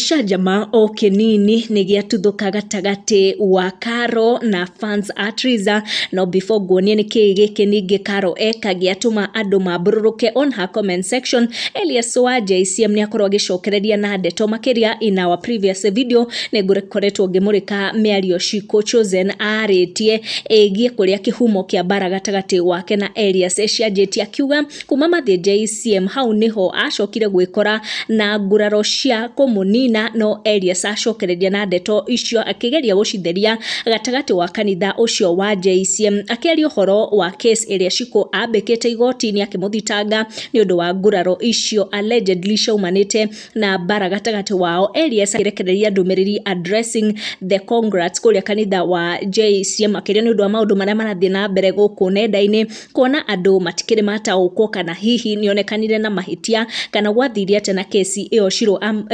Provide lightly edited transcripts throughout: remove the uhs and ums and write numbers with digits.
Gĩcanjama o kĩnini nĩ gĩatuthũka gatagatĩ wa Carol na fans a Triza, no before nguonie nĩkĩĩ gĩkĩ ningĩ Carol eka gĩatũma andũ mambũrũrũke on her comment section, Elias wa JCM nĩakorwo agĩcokereria na ndeto makĩria. In our previous video nĩngũkoretwo ngĩmũrĩka mĩario Ciiko Chosen arĩtie ĩgiĩ kũrĩa kĩhumo kĩa mbara gatagatĩ wake na Elias cianjĩtie, akiuga kuma mathiĩ JCM hau nĩho acokire gwĩkora na nguraro cia kũmũnina, no Elias acokereria na ndeto icio akĩgeria gũcitheria gatagatĩ wa kanitha ũcio wa JCM, akĩaria ũhoro wa case ĩrĩa Ciiko ambĩkĩte igoti-inĩ akĩmũthitanga nĩ ũndũ wa nguraro icio allegedly ciaumanĩte na mbara gatagatĩ wao. Elias akĩrekereria ndũmĩrĩri addressing the congrats kũrĩa kanitha wa JCM, akĩria nĩ ũndũ wa maũndũ marĩa marathiĩ na mbere gũkũ nenda-inĩ, kuona andũ matikĩrĩ mataũkwo kana hihi nĩonekanire na mahĩtia kana gwathiire atĩa na kesi ĩyo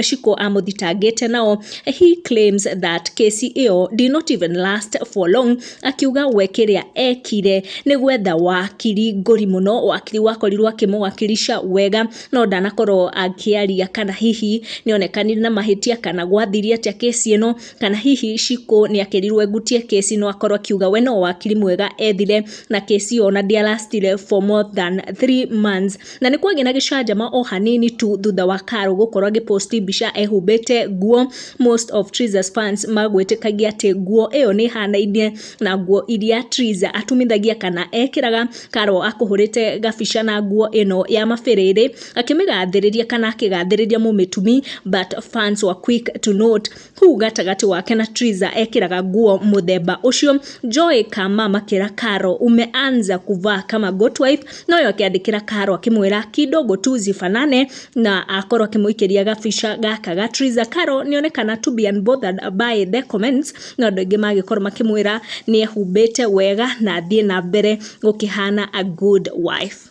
Ciiko amũthitangĩte nao. He claims that kesi ĩyo did not even last for long, akiuga we kĩrĩa ekire nĩ gwetha wakiri ngũri mũno, wakiri wakorirwo akĩmũwakilisha wega, no ndanakorwo akĩaria kana hihi nĩonekanire na mahĩtia kana gwathirie atĩa kesi ĩno, kana hihi Ciiko nĩakĩrirwo egutie kesi, no akorwo akiuga we no wakiri mwega ethire na kesi ĩyo na ndĩalastire for more than 3 months. Na nĩ kwagĩa na gĩcanjama o hanini tu thutha wa Carol gũkorwo agĩposti mbica ehumbĩte nguo. Most of Triza's fans magwĩtĩkagia atĩ nguo ĩyo nĩ hanaine na nguo iria Triza atumithagia kana ekĩraga. Carol akũhũrĩte gabica na nguo ĩno ya mabĩrĩrĩ akĩmĩgathĩrĩria kana akĩgathĩrĩria mũmĩtumi, but fans were quick to note huu gatagatĩ wake na Triza ekĩraga nguo mũthemba ũcio. Joy Kama makĩra Carol umeanza kuvaa kama goat wife, no yo akĩandĩkĩra Carol akĩmwĩra kidogo tu zifanane, na akorwo akĩmũikĩria gabica gaka ga Triza. Carol nĩonekana to be unbothered by the comments, na andũ aingĩ magĩkorwo makĩmwĩra nĩehumbĩte wega na athiĩ na mbere gũkĩhana a good wife.